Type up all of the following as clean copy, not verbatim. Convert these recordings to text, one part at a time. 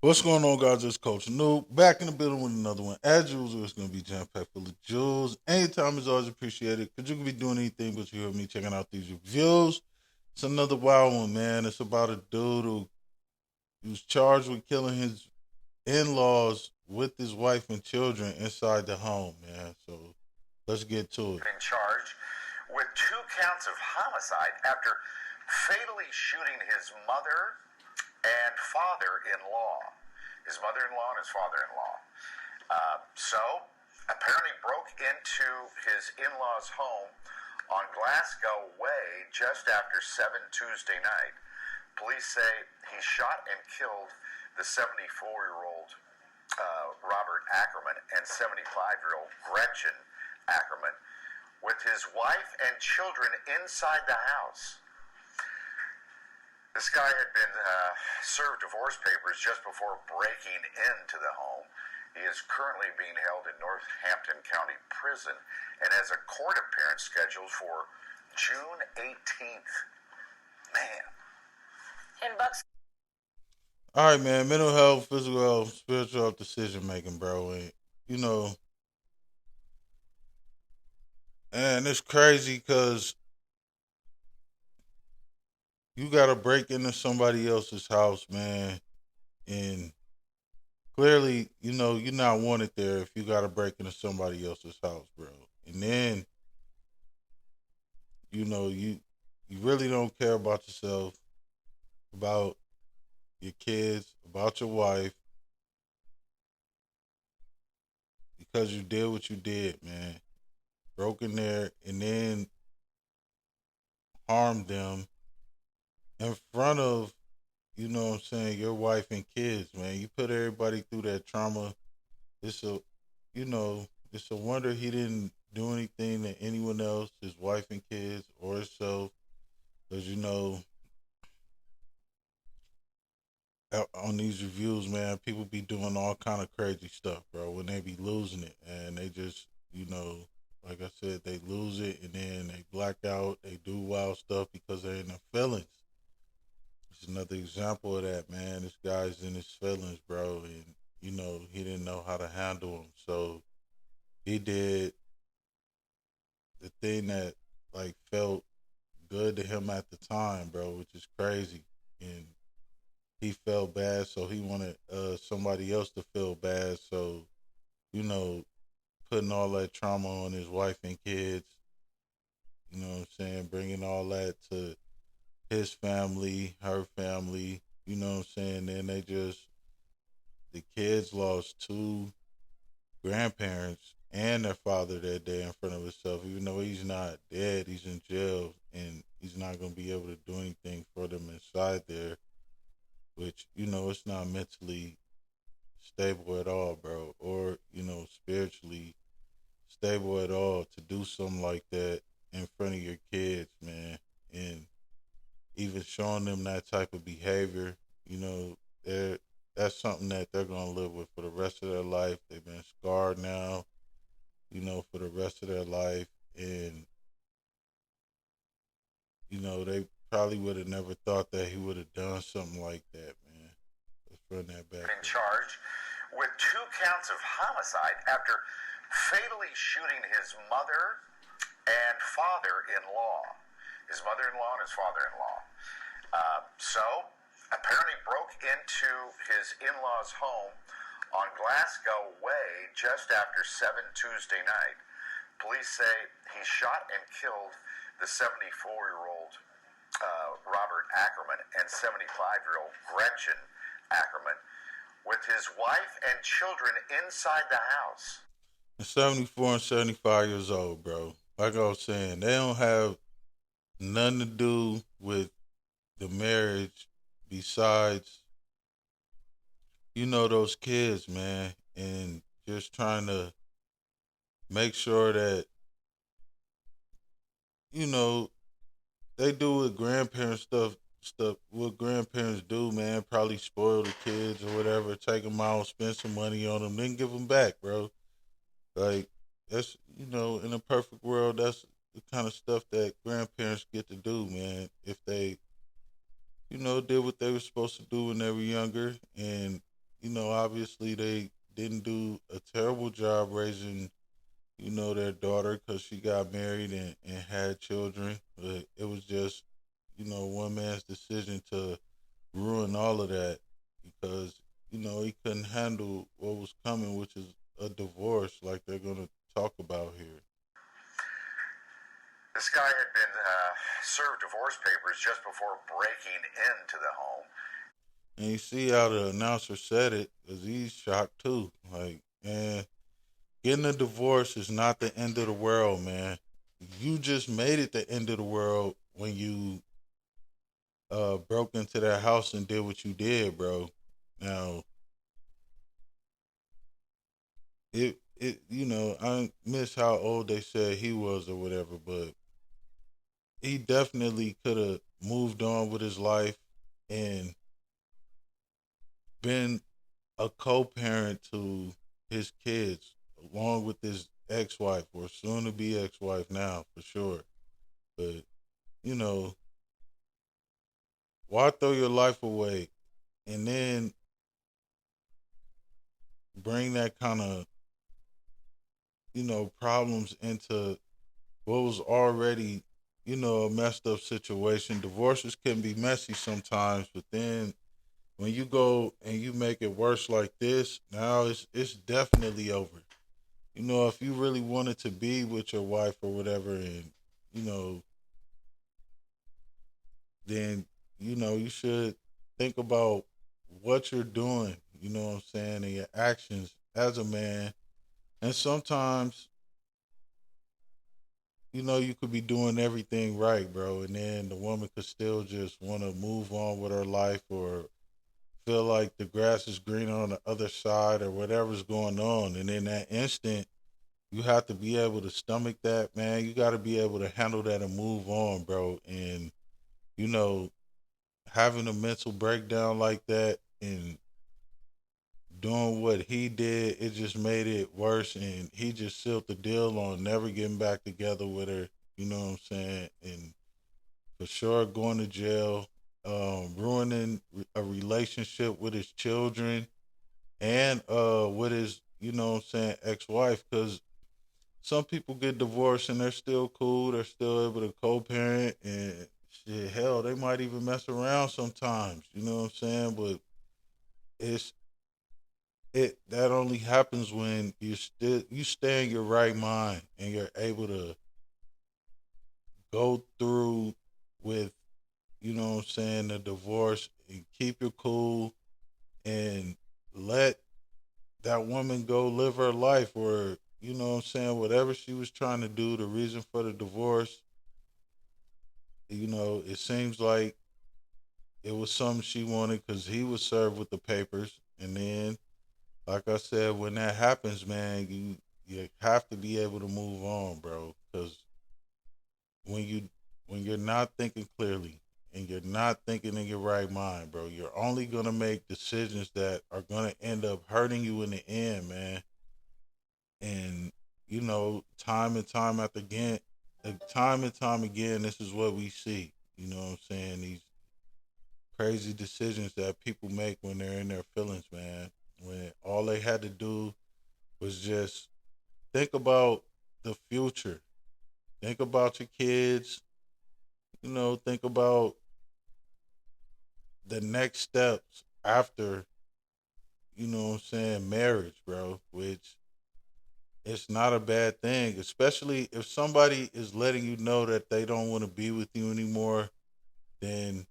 What's going on, guys? It's Coach Noob back in the building with another one. As usual, it's going to be jam packed full of jewels. Anytime is always appreciated because you can be doing anything but you hear me checking out these reviews. It's another wild one, man. It's about a dude who's charged with killing his in laws with his wife and children inside the home, man. So let's get to it. In charge with 2 counts of homicide after fatally shooting his mother and father-in-law. His mother-in-law and his father-in-law. So, apparently broke into his in-laws' home on Glasgow Way just after 7 Tuesday night. Police say he shot and killed the 74-year-old Robert Ackerman and 75-year-old Gretchen Ackerman with his wife and children inside the house. This guy had been served divorce papers just before breaking into the home. He is currently being held in Northampton County Prison and has a court appearance scheduled for June 18th. Man. In Bucks. All right, man. Mental health, physical health, spiritual health, decision making, bro. And, you know, and it's crazy because you got to break into somebody else's house, man. And clearly, you're not wanted there if you got to break into somebody else's house, bro. And then, you really don't care about yourself, about your kids, about your wife, because you did what you did, man. Broke in there and then harmed them in front of, what I'm saying, your wife and kids, man. You put everybody through that trauma. It's a, it's a wonder he didn't do anything to anyone else, his wife and kids, or himself. Because, on these reviews, man, people be doing all kind of crazy stuff, bro, when they be losing it. And they just, like I said, they lose it and then they black out. They do wild stuff because they're in their feelings. It's another example of that, man. This guy's in his feelings, bro, and he didn't know how to handle them. So he did the thing that like felt good to him at the time, bro, which is crazy. And he felt bad, so he wanted somebody else to feel bad. So you know, putting all that trauma on his wife and kids. You know what I'm saying? Bringing all that to his family, her family. You know what I'm saying? Then the kids lost two grandparents and their father that day in front of himself. Even though he's not dead, he's in jail and he's not going to be able to do anything for them inside there, which, it's not mentally stable at all, bro, or, spiritually stable at all to do something like that in front of your kids, man. And even showing them that type of behavior, they're that's something that they're gonna live with for the rest of their life. They've been scarred now, for the rest of their life, and they probably would have never thought that he would have done something like that, man. Let's run that back. In charge with 2 counts of homicide after fatally shooting his mother and father-in-law. His mother-in-law and his father-in-law. So, apparently broke into his in-laws' home on Glasgow Way just after 7 Tuesday night. Police say he shot and killed the 74-year-old Robert Ackerman and 75-year-old Gretchen Ackerman with his wife and children inside the house. 74 and 75 years old, bro. Like I was saying, they don't have nothing to do with the marriage besides, those kids, man, and just trying to make sure that, you know, they do what grandparents stuff what grandparents do, man. Probably spoil the kids or whatever, take them out, spend some money on them, then give them back, bro. Like that's in a perfect world, that's the kind of stuff that grandparents get to do, man. If they, did what they were supposed to do when they were younger, and obviously they didn't do a terrible job raising, their daughter because she got married and had children. But it was just, one man's decision to ruin all of that because, he couldn't handle what was coming, which is a divorce like they're going to talk about here. This guy had been served divorce papers just before breaking into the home. And you see how the announcer said it because he's shocked too. Like, man, getting a divorce is not the end of the world, man. You just made it the end of the world when you broke into that house and did what you did, bro. Now, I miss how old they said he was or whatever, but he definitely could have moved on with his life and been a co-parent to his kids along with his ex-wife or soon to be ex-wife now for sure. But, you know, why throw your life away and then bring that kind of, problems into what was already, a messed up situation. Divorces can be messy sometimes, but then when you go and you make it worse like this, now it's definitely over. If you really wanted to be with your wife or whatever, and you know, then you should think about what you're doing. You know what I'm saying, and your actions as a man. And sometimes, you could be doing everything right, bro, and then the woman could still just want to move on with her life or feel like the grass is greener on the other side or whatever's going on. And in that instant, you have to be able to stomach that, man. You got to be able to handle that and move on, bro. And, you know, having a mental breakdown like that and doing what he did, it just made it worse. And he just sealed the deal on never getting back together with her. You know what I'm saying? And for sure, going to jail, ruining a relationship with his children and with his, ex-wife. Because some people get divorced and they're still cool. They're still able to co-parent and shit. Hell, they might even mess around sometimes. You know what I'm saying? But it's that only happens when you stay in your right mind and you're able to go through with, the divorce and keep your cool and let that woman go live her life or, whatever she was trying to do, the reason for the divorce, it seems like it was something she wanted because he was served with the papers. And then, like I said, when that happens, man, you have to be able to move on, bro. Because when you're not thinking clearly and you're not thinking in your right mind, bro, you're only gonna make decisions that are gonna end up hurting you in the end, man. And time and time after again, time and time again, this is what we see. You know what I'm saying? These crazy decisions that people make when they're in their feelings, man. When all they had to do was just think about the future. Think about your kids. Think about the next steps after, marriage, bro, which it's not a bad thing, especially if somebody is letting you know that they don't want to be with you anymore, then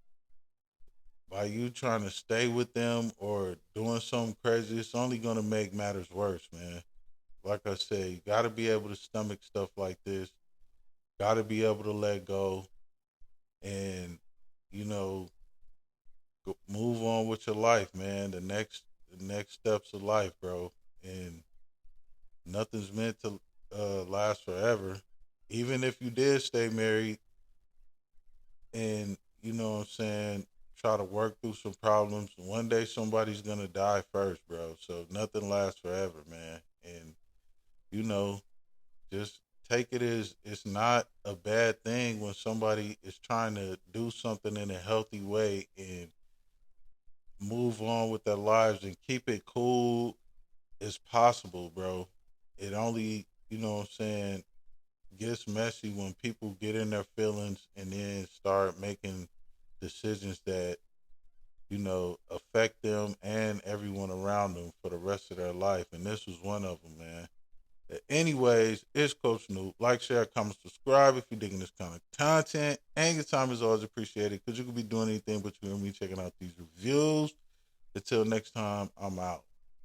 by you trying to stay with them or doing something crazy, it's only going to make matters worse, man. Like I said, you got to be able to stomach stuff like this, got to be able to let go and, you know, move on with your life, man. The next steps of life, bro. And nothing's meant to last forever. Even if you did stay married and, try to work through some problems, one day somebody's going to die first, bro. So nothing lasts forever, man. And, you know, just take it as it's not a bad thing when somebody is trying to do something in a healthy way and move on with their lives and keep it cool as possible, bro. It only, you know what I'm saying, gets messy when people get in their feelings and then start making decisions that, you know, affect them and everyone around them for the rest of their life. And this was one of them, man. Anyways, it's Coach Noob. Like, share, comment, subscribe if you're digging this kind of content. And your time is always appreciated because you could be doing anything but you and me checking out these reviews. Until next time, I'm out.